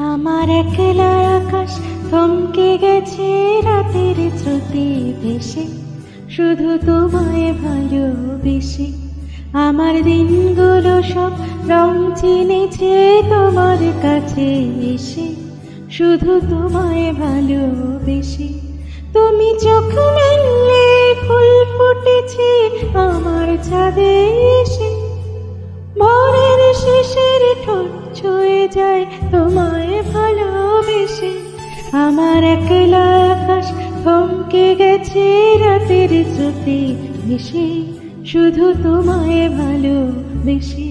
আমার একলা আকাশ থমকে গেছে রাতের স্রোতে ভেসে, শুধু তোমায় ভালোবেসে। আমার দিনগুলো সব রং চিনেছে তোমার কাছে এসে, শুধু তোমায় ভালোবেসে। তুমি চোখ মেললে ফুল ফুটেছে আমার ছাদে এসে, ভোরের শেষের ঠোঁট ছুঁয়ে যায় তোমায় ভালোবেসে। আমার একলা আকাশ থমকে গেছে রাতের স্রোতে ভেসে, শুধু তোমায় ভালোবেসে।